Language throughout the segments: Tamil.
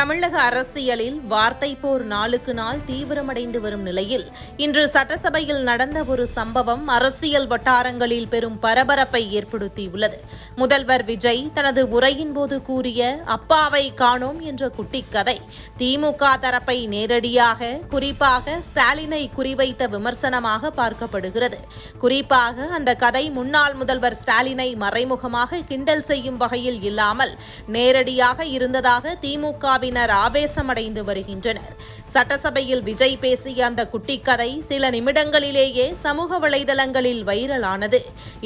தமிழக அரசியலில் வார்த்தை போர் நாளுக்கு நாள் தீவிரமடைந்து வரும் நிலையில் இன்று சட்டசபையில் நடந்த ஒரு சம்பவம் அரசியல் வட்டாரங்களில் பெரும் பரபரப்பை ஏற்படுத்தியுள்ளது. முதல்வர் விஜய் தனது உரையின் போது கூறிய அப்பாவை காணோம் என்ற குட்டிக்கதை திமுக தரப்பை நேரடியாக குறிப்பாக ஸ்டாலினை குறிவைத்த விமர்சனமாக பார்க்கப்படுகிறது. குறிப்பாக அந்த கதை முன்னாள் முதல்வர் ஸ்டாலினை மறைமுகமாக கிண்டல் செய்யும் வகையில் இல்லாமல் நேரடியாக இருந்ததாக திமுகவினர் ஆவேசமடைந்து வருகின்றனர். சட்டசபையில் விஜய் பேசிய அந்த குட்டிக்கதை சில நிமிடங்களிலேயே சமூக வலைதளங்களில் வைரலானது.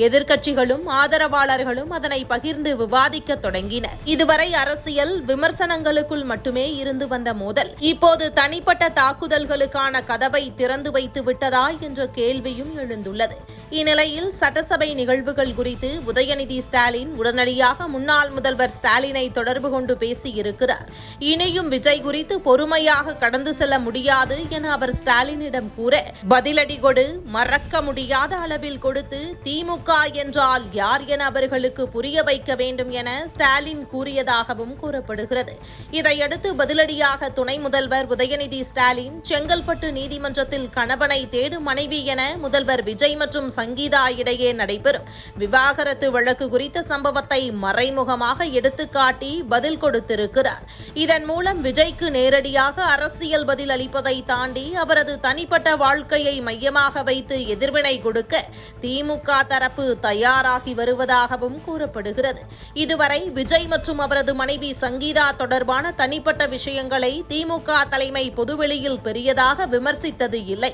எதிர்க்கட்சிகளும் ஆதரவாளர்களும் அதனை பகிர்ந்து விவாதிக்க தொடங்கினர். இதுவரை அரசியல் விமர்சனங்களுக்குள் மட்டுமே இருந்து வந்த மோதல் இப்போது தனிப்பட்ட தாக்குதல்களுக்கான கதவை திறந்து வைத்து விட்டதா என்ற கேள்வியும் எழுந்துள்ளது. இந்நிலையில் சட்டசபை நிகழ்வுகள் குறித்து உதயநிதி ஸ்டாலின் உடனடியாக முன்னாள் முதல்வர் ஸ்டாலினை தொடர்பு கொண்டு பேசியிருக்கிறார். இனியும் விஜய் குறித்து பொறுமையாக கடந்து செல்ல முடியாது என அவர் ஸ்டாலினிடம் கூற, பதிலடி கொடு, மறக்க முடியாத அளவில் கொடுத்து திமுக என்றால் யார் என அவர்களுக்கு புரிய வைக்க வேண்டும் என ஸ்டாலின் கூறியதாகவும் கூறப்படுகிறது. இதையடுத்து பதிலடியாக துணை முதல்வர் உதயநிதி ஸ்டாலின் செங்கல்பட்டு நீதிமன்றத்தில் கணவனை தேடும் மனைவி என முதல்வர் விஜய் மற்றும் சங்கீதா இடையே நடைபெறும் விவாகரத்து வழக்கு குறித்த சம்பவத்தை மறைமுகமாக எடுத்துக்காட்டி பதில் கொடுத்திருக்கிறார். இதன் மூலம் விஜய்க்கு நேரடியாக அரசியல் பதில் அளிப்பதை தாண்டி அவரது தனிப்பட்ட வாழ்க்கையை மையமாக வைத்து எதிர்வினை கொடுக்க திமுக தரப்பு தயாராகி வருவதாகவும் கூறப்படுகிறது. இதுவரை விஜய் மற்றும் அவரது மனைவி சங்கீதா தொடர்பான தனிப்பட்ட விஷயங்களை திமுக தலைமை பொதுவெளியில் பெரியதாக விமர்சித்தது இல்லை.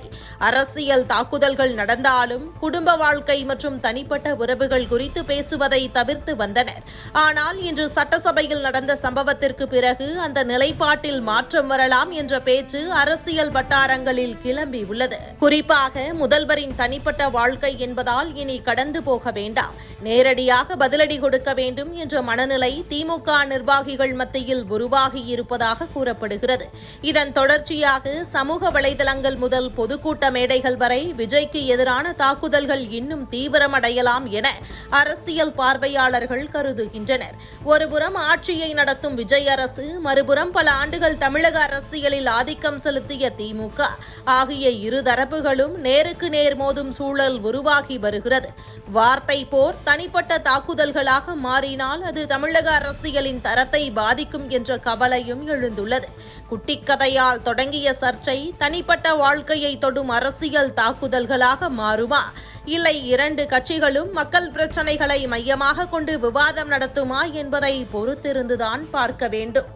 அரசியல் தாக்குதல்கள் நடந்தாலும் குடும்ப வாழ்க்கை மற்றும் தனிப்பட்ட உறவுகள் குறித்து பேசுவதை தவிர்த்து வந்தனர். ஆனால் இன்று சட்டசபையில் நடந்த சம்பவத்திற்கு பிறகு அந்த நிலைப்பாட்டில் மாற்றம் வரலாம் என்ற பேச்சு அரசியல் வட்டாரங்களில் கிளம்பியுள்ளது. குறிப்பாக முதல்வரின் தனிப்பட்ட வாழ்க்கை என்பதால் இனி கடந்து போக வேண்டாம், நேரடியாக பதிலடி கொடுக்க வேண்டும் என்ற மனநிலை திமுக நிர்வாகிகள் மத்தியில் உருவாகியிருப்பதாக கூறப்படுகிறது. இதன் தொடர்ச்சியாக சமூக வலைதளங்கள் முதல் பொதுக்கூட்ட மேடைகள் வரை விஜய்க்கு எதிரான தாக்குதல்கள் இன்னும் தீவிரமடையலாம் என அரசியல் பார்வையாளர்கள் கருதுகின்றனர். ஒருபுறம் ஆட்சியை நடத்தும் விஜய் அரசு, மறுபுறம் பல ஆண்டுகள் தமிழக அரசியலில் ஆதிக்கம் செலுத்திய திமுக ஆகிய இருதரப்புகளும் நேருக்கு நேர் மோதும் சூழல் உருவாகி வருகிறது. வார்த்தை போர் தனிப்பட்ட தாக்குதல்களாக மாறினால் அது தமிழக அரசியலின் தரத்தை பாதிக்கும் என்ற கவலையும் எழுந்துள்ளது. குட்டிக்கதையால் தொடங்கிய சர்ச்சை தனிப்பட்ட வாழ்க்கையை தொடும் அரசியல் தாக்குதல்களாக மாறுமா, இல்லை இரண்டு கட்சிகளும் மக்கள் பிரச்சினைகளை மையமாக கொண்டு விவாதம் நடத்துமா என்பதை பொறுத்திருந்துதான் பார்க்க வேண்டும்.